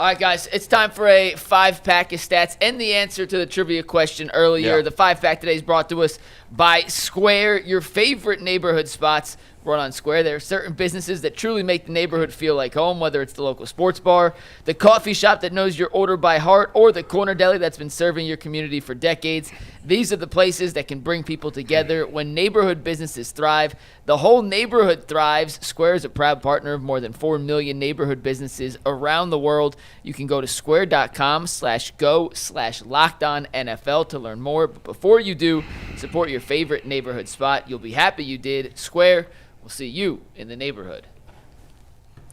All right, guys, it's time for a 5-pack of stats and the answer to the trivia question earlier. Yeah. The 5-pack today is brought to us by Square, your favorite neighborhood spots. Run on Square. There are certain businesses that truly make the neighborhood feel like home, whether it's the local sports bar, the coffee shop that knows your order by heart, or the corner deli that's been serving your community for decades. These are the places that can bring people together. When neighborhood businesses thrive, the whole neighborhood thrives. Square is a proud partner of more than 4 million neighborhood businesses around the world. You can go to square.com/go/LockedOnNFL to learn more. But before you do, support your favorite neighborhood spot. You'll be happy you did. Square. We'll see you in the neighborhood.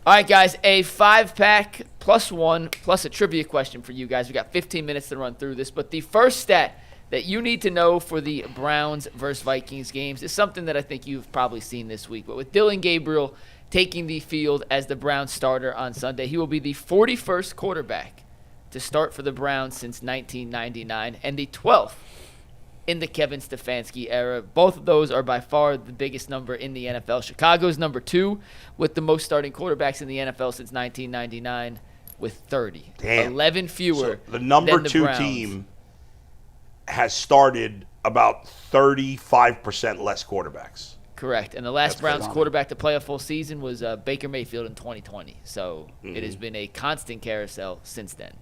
All right, guys, a 5-pack plus one plus a trivia question for you guys. We got 15 minutes to run through this, but the first stat that you need to know for the Browns versus Vikings games is something that I think you've probably seen this week. But with Dillon Gabriel taking the field as the Browns starter on Sunday, he will be the 41st quarterback to start for the Browns since 1999 and the 12th in the Kevin Stefanski era. Both of those are by far the biggest number in the NFL. Chicago's number 2 with the most starting quarterbacks in the NFL since 1999 with 30. Damn. 11 fewer So the number than the 2 Browns. team has started about 35% less quarterbacks. Correct. And the last That's Browns phenomenal. quarterback to play a full season was Baker Mayfield in 2020. So it has been a constant carousel since then.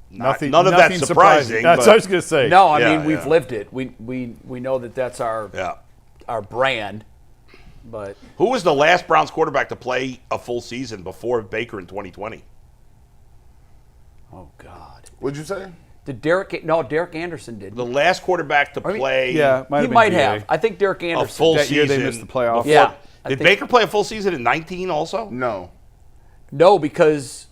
None of that's surprising. That's but what I was going to say. No, I Yeah, mean, we've yeah. lived it. We know that that's our brand. But Who was the last Browns quarterback to play a full season before Baker in 2020? oh god, What'd you say? did Derek? No, Derek Anderson did. The last quarterback to play Yeah, might He have been might BA. have. I think Derek a Anderson. full That year season. they missed the playoffs. before- Yeah, I Did think- Baker play a full season in 19 also? No. No, because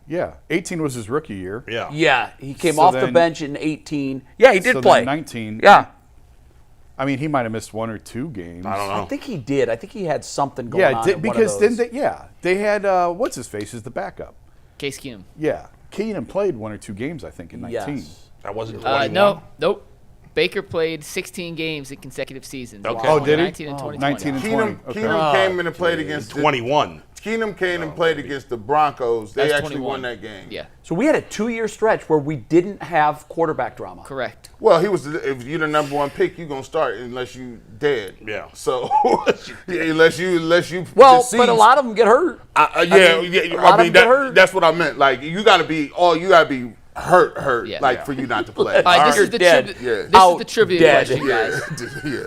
Yeah, 18 was his rookie year. Yeah. he came So off the then- bench in 18. Yeah, he did So play. then 19. Yeah, I mean, he might have missed 1 or 2 games. I don't know. I think he did. I think he had something going Yeah, on. di- at one of because then those. they had what's his face as the backup. Case Keenum. Yeah, Keenan played 1 or 2 games, I think, in 19. Yes. That wasn't 21. Nope. Baker played 16 games in consecutive seasons. Okay. Oh, did he? 19 and 2020. 19 and 20. Keenum, Okay. Keenum came in and played against 21. Keenum came and played against the Broncos. They That's actually 21. won that game. Yeah, So we had a 2-year stretch where we didn't have quarterback drama. correct. Well, if you're the number 1 pick, you're gonna start unless you dead. Yeah. So unless you Well, deceased. but a lot of them get hurt. Yeah, a lot of them get hurt. that's what I meant. Like you gotta be hurt, Yeah. like Yeah. for you not to play. All right, this You're is the dead. this Yeah. is the Out trivia dead. question, guys. Yeah.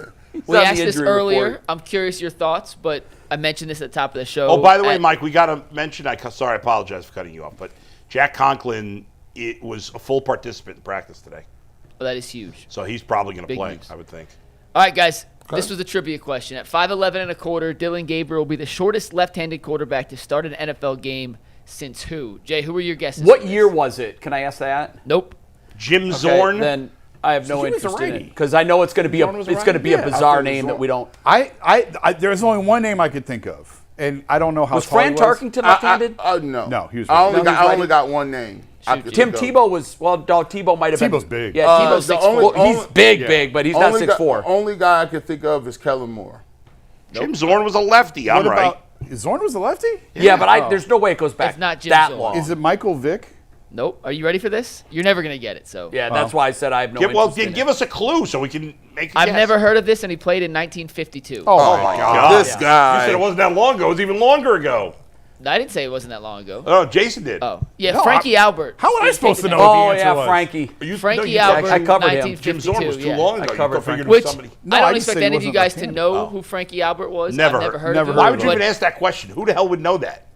We on the asked this injury earlier. report. I'm curious your thoughts, but I mentioned this at the top of the show. Oh, by the way, at- Mike, we got to mention, sorry, I apologize for cutting you off, but Jack Conklin was a full participant in practice today. Oh, that is huge. So he's probably going to Big play, news. I would think. All right, guys. This was a trivia question. At 5'11" and a quarter, Dillon Gabriel will be the shortest left-handed quarterback to start an NFL game since who? Jay, who are your guesses? What for year this? was it? Can I ask that? Nope. Jim Okay, Zorn. Then I have no he was a interest in righty. it because I know it's going to be Zorn was a it's going to be righty? a Yeah, bizarre I think name that Zorn- we don't. There's only one name I could think of, and I don't know how Was tall he Fran Tarkenton left-handed? No. No, he was I only right. No, got he's I only right. got one name. I could Tim think of. Tebow was Tebow might have been. Tebow's big. Yeah, Tebow's the 6'4". only- He's big, but he's not Only 6'4". only guy I can think of is Kellen Moore. Jim Zorn was a lefty. I'm What right. about Zorn was a lefty? Yeah, but there's no way it goes back It's not Jim that Zorn. long. Is it Michael Vick? Nope. Are you ready for this? You're never going to get it, so. Yeah, that's why I said I have no Well, interest in give it. us a clue so we can make a I've guess. never heard of this, and he played in 1952. Oh, my God. This guy. You said it wasn't that long ago. It was even longer ago. I didn't say it wasn't that long ago. Oh, Jason did. Oh, yeah, No, Frankie Albert. how was I He's supposed to taken know? that- what Oh the answer yeah, was. Frankie. Frankie you Albert, I covered him. 1952. Jim Zorn was too yeah. long ago. I covered You figured him. it was Which somebody. No, I I don't just expect said he any of you wasn't guys to left-handed. know Oh. who Frankie Albert was. Never I've never heard- heard never of heard Why him. would you but even ask that question? Who the hell would know that?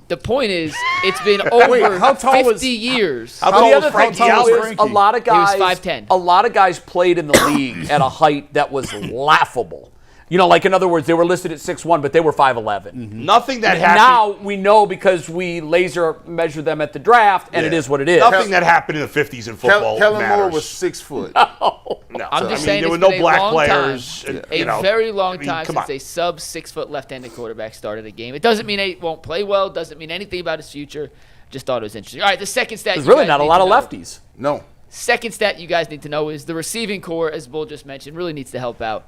The point is, it's been over how tall 50 was- years. How But tall the was other Frankie thing too Albert? is Frankie? a lot of He was guys. 5'10". A lot of guys played in the league at a height that was laughable. You know, like in other words, they were listed at 6'1", but they were 5'11". Nothing that And happened. now we know because we laser measure them at the draft, and it is what it is. Nothing that happened in the 50s in football Kellen matters. Moore was 6 foot. No. I'm just saying there it's were no been a black long players. time, and, a you know, very long I mean, time come since on. a sub-6-foot left-handed quarterback started a game. It doesn't mean he won't play well. Doesn't mean anything about his future. Just thought it was interesting. All right, the second stat. There's you really guys not a need lot to of know. lefties. No. Second stat you guys need to know is the receiving core, as Bull just mentioned, really needs to help out.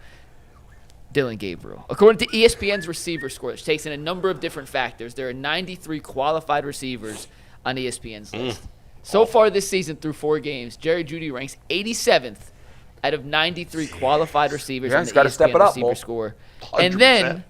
Dylan Gabriel. According to ESPN's receiver score, which takes in a number of different factors, there are 93 qualified receivers on ESPN's list. So far this season, through 4 games, Jerry Jeudy ranks 87th out of 93 qualified receivers on the gotta step ESPN it up, receiver Bull. score. 100%. And then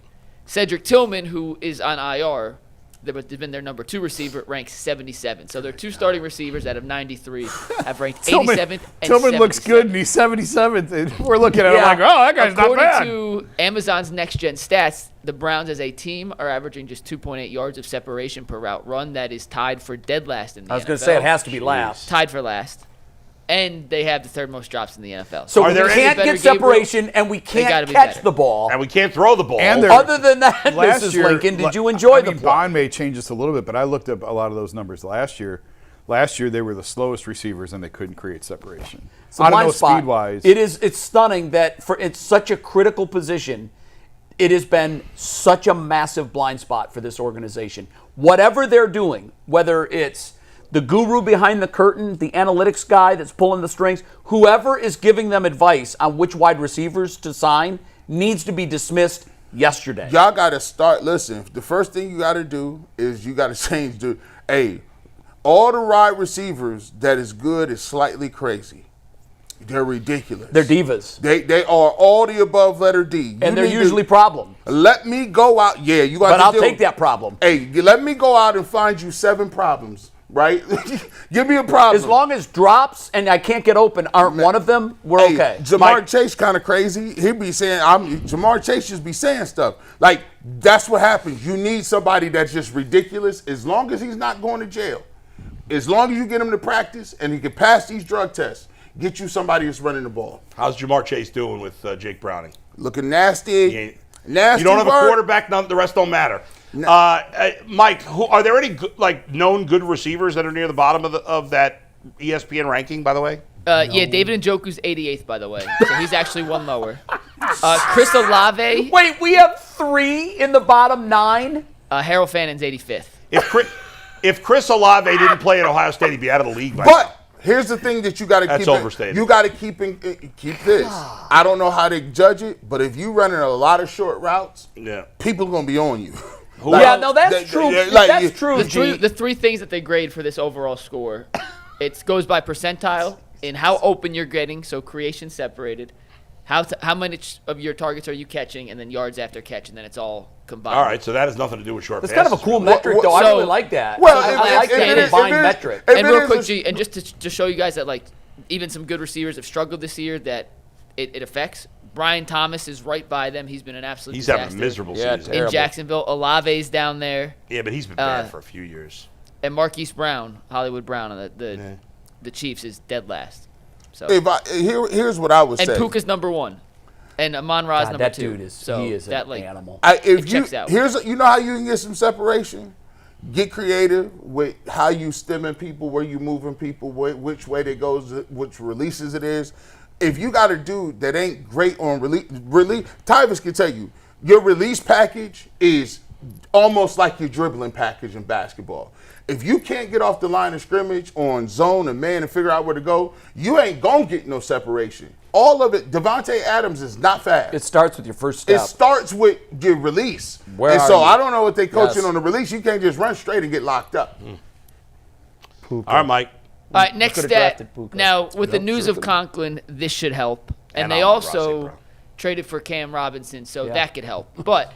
Cedric Tillman, who is on IR, but been their number 2 receiver, ranks 77. So their 2 starting receivers out of 93 have ranked 87th and Tillman looks 77th. good, and he's 77th. And we're looking at him Yeah. like, oh, that guy's not According bad. to Amazon's Next Gen Stats, the Browns as a team are averaging just 2.8 yards of separation per route run. That is tied for dead last in the NFL. I was going to say it has to be last. Tied for last. And they have the 3rd most drops in the NFL. So Are we there any can't better, get separation Gabriel? and we gotta can't be catch better. the ball. And we can't throw the ball. And they're- Other than that, Last Mrs. year, Lincoln, did you enjoy I the mean, play? Bond may change this a little bit, but I looked up a lot of those numbers last year. Last year, they were the slowest receivers, and they couldn't create separation. It's a I don't blind know spot. speed-wise. It's stunning that it's such a critical position. It has been such a massive blind spot for this organization. Whatever they're doing, whether it's the guru behind the curtain, the analytics guy that's pulling the strings, whoever is giving them advice on which wide receivers to sign needs to be dismissed yesterday. Y'all got to start. Listen, the first thing you got to do is you got to change all the wide receivers that is good is slightly crazy. They're ridiculous. They're divas. They are all the above letter D. And they're need to usually problem. Let me go out. Yeah, you got But to I'll deal- take that problem. Hey, let me go out and find you 7 problems, right? Give me a problem. As long as drops and I can't get open aren't one of them, we're Hey, okay. Jamar Chase kind of crazy. He be saying, Jamar Chase just be saying stuff. Like, that's what happens. You need somebody that's just ridiculous as long as he's not going to jail. As long as you get him to practice and he can pass these drug tests, get you somebody that's running the ball. How's Jamar Chase doing with Jake Browning? Looking nasty. He ain't- Nasty You don't have a word. quarterback, the rest don't matter. Mike, are there any known good receivers that are near the bottom of that ESPN ranking, by the way? Yeah, David Njoku's 88th, by the way. So he's actually one lower. Chris Olave, Wait, we have 3 in the bottom 9? Harold Fannon's 85th. If Chris Olave didn't play at Ohio State, he'd be out of the league by now. But here's the thing that you got to keep. That's overstated. You got to keep this. I don't know how they judge it, but if you running a lot of short routes, Yeah. people are gonna be on you. Yeah, no, that's true. That's true, G. The 3 things that they grade for this overall score, it goes by percentile in how open you're getting, so creation separated, how much of your targets are you catching, and then yards after catch, and then it's all combined. All right, so that has nothing to do with short That's passes. kind of a cool really. metric, though. I So- really like that. Well, I like if that it is- combined if it is- metric. if And it real is quick, a- G, and just to show you guys that like even some good receivers have struggled this year, that it affects. Brian Thomas is right by them. He's been an absolute He's disaster. having a miserable Yeah, season. in terrible. Jacksonville. Olave's down there, Yeah, but he's been bad for a few years. and Marquise Brown, Hollywood Brown, on the Chiefs is dead last. So Here's what I would and say. Puka's number 1, and Amon Ra's God, number that 2. dude is so he is that an like animal. If checks out. you know how you can get some separation. Get creative with how you stemming people, where you moving people, which way they goes, which releases it is. If you got a dude that ain't great on release, Tyvus can tell you, your release package is almost like your dribbling package in basketball. If you can't get off the line of scrimmage on zone and man and figure out where to go, you ain't gonna get no separation. All of it, Devontae Adams is not fast. It starts with your first It step. starts with your release. Where and are so you? I don't know what they coaching Yes. on the release. You can't just run straight and get locked up. All right, Mike. All right, next could've stat. drafted Puka. Now, with the Yep, news sure of could've. Conklin, this should help. And And they Amon-Ra St. also Brown. traded for Cam Robinson, so Yeah. that could help. But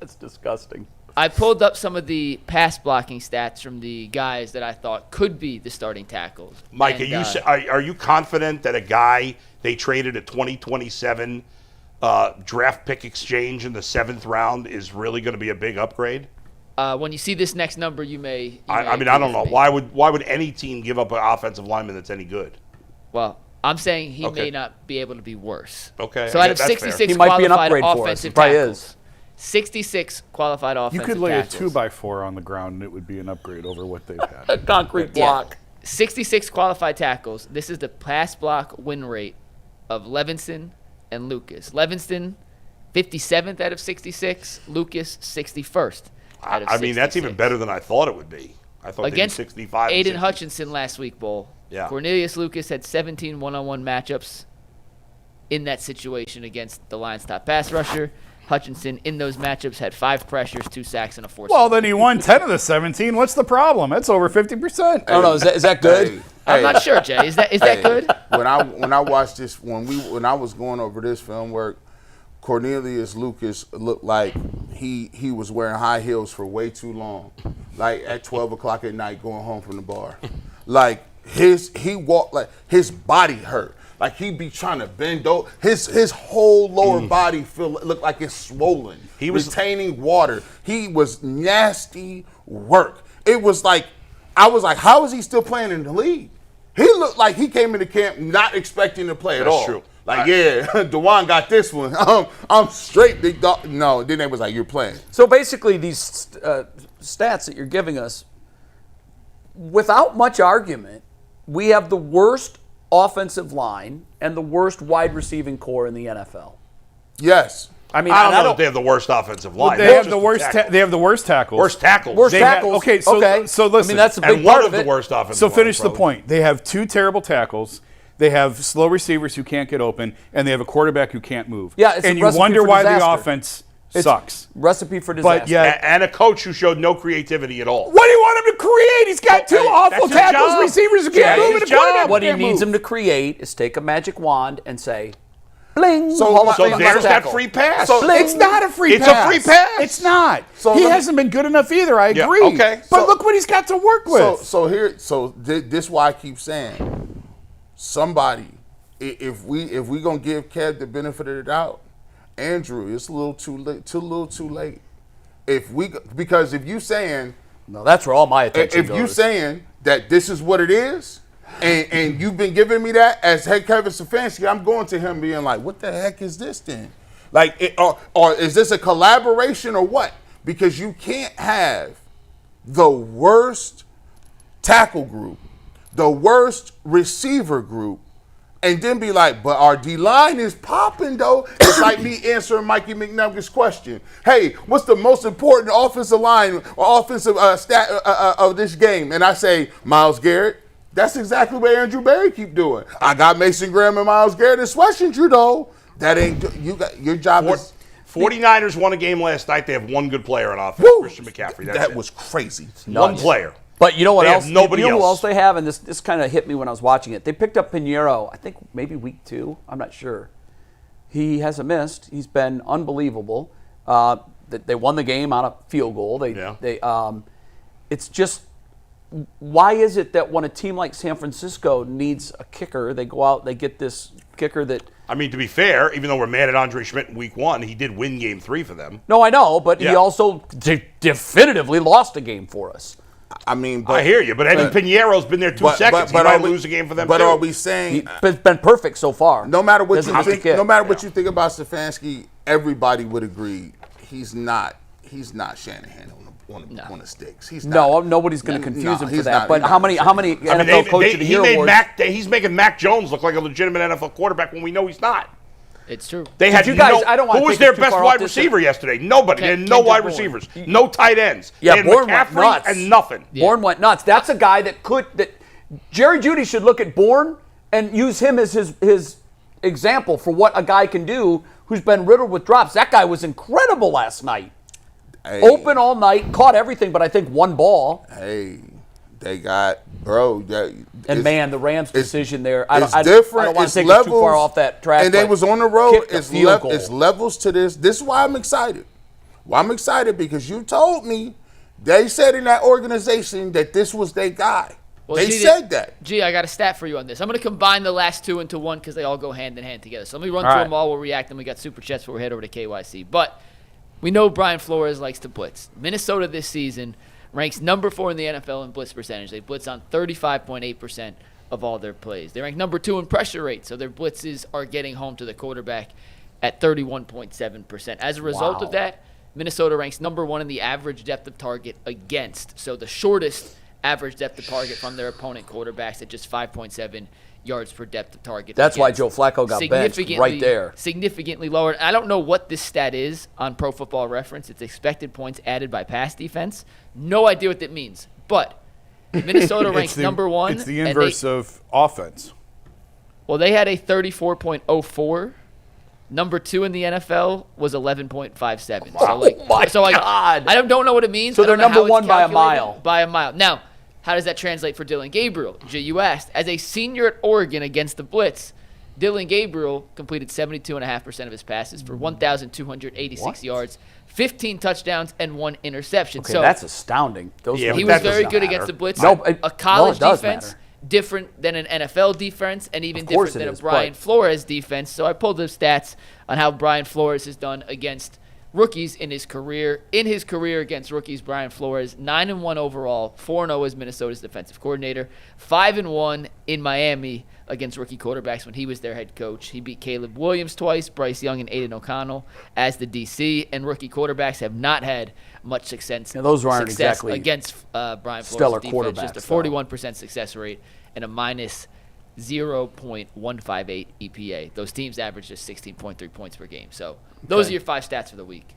That's disgusting. I pulled up some of the pass blocking stats from the guys that I thought could be the starting tackles. Mike, And, are you confident that a guy they traded a 2027 draft pick exchange in the 7th round is really going to be a big upgrade? when you see this next number, you may. I mean, I don't know. Why would any team give up an offensive lineman that's any good? Well, I'm saying he Okay. may not be able to be worse. Okay, So out of that's fair. 66 He might be an qualified upgrade for us. He offensive probably tackles, is. 66 qualified You offensive could lay tackles. a 2x4 on the ground, and it would be an upgrade over what they've had. Concrete Yeah. block. 66 qualified tackles. This is the pass block win rate of Levinson and Lucas. Levinson, 57th out of 66. Lucas, 61st out of 66. I mean, that's even better than I thought it would be. I thought Against they'd be 65. and Aiden 60. Hutchinson last week, Bull. Yeah. Cornelius Lucas had 17 one-on-one matchups in that situation against the Lions' top pass rusher. Hutchinson in those matchups had 5 pressures, 2 sacks, and a forced Well, fumble. then he won 10 of the 17. What's the problem? That's over 50%. I don't know. Is that good? I'm not sure, Jay. Is that good? When I watched this, when I was going over this film work, Cornelius Lucas looked like he was wearing high heels for way too long, like at 12 o'clock at night going home from the bar. Like he walked like his body hurt. Like he'd be trying to bend over. His whole lower body looked like it's swollen. He was retaining water. He was nasty work. It was like, I was like, how is he still playing in the league? He looked like he came into camp not expecting to play at all. That's true. Like, Dewan got this one. I'm straight, big dog. No, then they was like, you're playing. So basically, these stats that you're giving us, without much argument, we have the worst offensive line and the worst wide receiving core in the NFL. Yes. I mean, I don't know if they have the worst offensive line. They have the worst. They have the worst tackles. Worst tackles. Worst They tackles. okay, so listen. I mean, that's a big and part one of of it. the worst offensive So lines, finish the probably. point. They have 2 terrible tackles. They have slow receivers who can't get open, and they have a quarterback who can't move. Yeah, it's a and you recipe wonder for why the disaster. offense It's sucks. Recipe for disaster. But yet, And a coach who showed no creativity at all. what do you want him to create? He's got 2 awful that's his tackles, job. receivers who Yeah, can't move, his and a quarterback job. who what he can't needs move. him to create is take a magic wand and say, bling. So Hall of So Fame there's left that tackle. free pass. So- It's not a free It's pass. a free pass. It's not. So he let me- hasn't been good enough either. I Yeah, agree. okay. But So- look what he's got to work with. So this why I keep saying, somebody, if we gonna give Kev the benefit of the doubt, Andrew, it's a little too late. Because if you saying No, that's where all my attention goes. if you saying that this is what it is, and you've been giving me that as head Kevin Stefanski, I'm going to him being like, what the heck is this then? Like, or is this a collaboration or what? Because you can't have the worst tackle group, the worst receiver group, and then be like, but our D-line is popping, though. It's like me answering Mikey McNugget's question. Hey, what's the most important offensive line or offensive stat of this game? And I say, Myles Garrett. That's exactly what Andrew Berry keep doing. I got Mason Graham and Myles Garrett and sweating you, though. That ain't you got your job is 49ers won a game last night. They have one good player on offense, Woo! Christian McCaffrey. That's That it. was crazy. one player. But you know what They else? have nobody you know who else. else they have? And this kind of hit me when I was watching it. They picked up Pinheiro, I think maybe week 2. I'm not sure. He hasn't missed. He's been unbelievable. They won the game on a field goal. It's just, why is it that when a team like San Francisco needs a kicker, they go out, they get this kicker that... I mean, to be fair, even though we're mad at Andre Schmidt in week 1, he did win game 3 for them. No, I know, but he Yeah. also definitively lost a game for us. I mean, but I hear you, but Eddie Pinheiro's been there 2 seconds. He might lose a game for them But too. are we saying He's been perfect so far. no matter what Doesn't you miss the think, kick. no matter what you think about Stefanski, everybody would agree he's not Shanahan on the sticks. He's not. No, nobody's going to confuse him for he's that. not- But he's how not many Shanahan. NFL Coach of the Year awards? He's making Mac Jones look like a legitimate NFL quarterback when we know he's not. It's true. They had you guys- I don't wanna who was take their it too best far wide off this receiver yesterday? Nobody. They had no Kendrick wide Bourne. receivers, no tight ends. Yeah, they had Bourne went McCaffrey nuts. and nothing. Bourne went nuts. That's a guy that Jerry Jeudy should look at Bourne and use him as his example for what a guy can do who's been riddled with drops. That guy was incredible last night. Hey, Open all night, caught everything, but I think one ball. Hey, they got bro. And man, the Rams' decision there. I It's don't different. want It's to take levels, it too far off that track. And they but was on the road. kicked a field goal. It's levels to this. This is why I'm excited. Why I'm excited because you told me they said in that organization that this was their guy. Well, they G, said that. Gee, I got a stat for you on this. I'm going to combine the last 2 into one because they all go hand in hand together. So let me run All through right. them all. We'll react, and we got super chats before we head over to KYC. But we know Brian Flores likes to blitz. Minnesota this season ranks number 4 in the NFL in blitz percentage. They blitz on 35.8% of all their plays. They rank number 2 in pressure rate, so their blitzes are getting home to the quarterback at 31.7%. As a result Wow. of that, Minnesota ranks number 1 in the average depth of target against. So the shortest average depth of target from their opponent quarterbacks at just 5.7 yards per depth of target. That's why against. Joe Flacco got benched right there. Significantly lower. I don't know what this stat is on Pro Football Reference. It's expected points added by pass defense. No idea what that means. But Minnesota ranks number 1. It's the inverse of offense. Well, they had a 34.04 Number 2 in the NFL was 11.57. My God. I don't know what it means. So I don't they're know number how it's one by a calculated. mile. By a mile. Now, how does that translate for Dylan Gabriel? You asked. As a senior at Oregon against the blitz, Dylan Gabriel completed 72.5% of his passes for 1,286 yards, 15 touchdowns, and 1 interception. Okay, so that's astounding. Yeah, he but was that very doesn't good matter. against the blitz. No, A college it does defense, matter. different than an NFL defense, and even Of course different than it a is, Brian but- Flores defense. So I pulled the stats on how Brian Flores has done against rookies in his career. In his career against rookies, Brian Flores 9-1 overall, 4-0 as Minnesota's defensive coordinator, 5-1 in Miami against rookie quarterbacks when he was their head coach. He beat Caleb Williams twice, Bryce Young and Aiden O'Connell as the DC, and rookie quarterbacks have not had much success. Now, those aren't success exactly against Brian stellar Flores' defense. Just a quarterbacks, 41% success rate and a minus 0.158 EPA. Those teams average just 16.3 points per game. So those are your 5 stats for the week.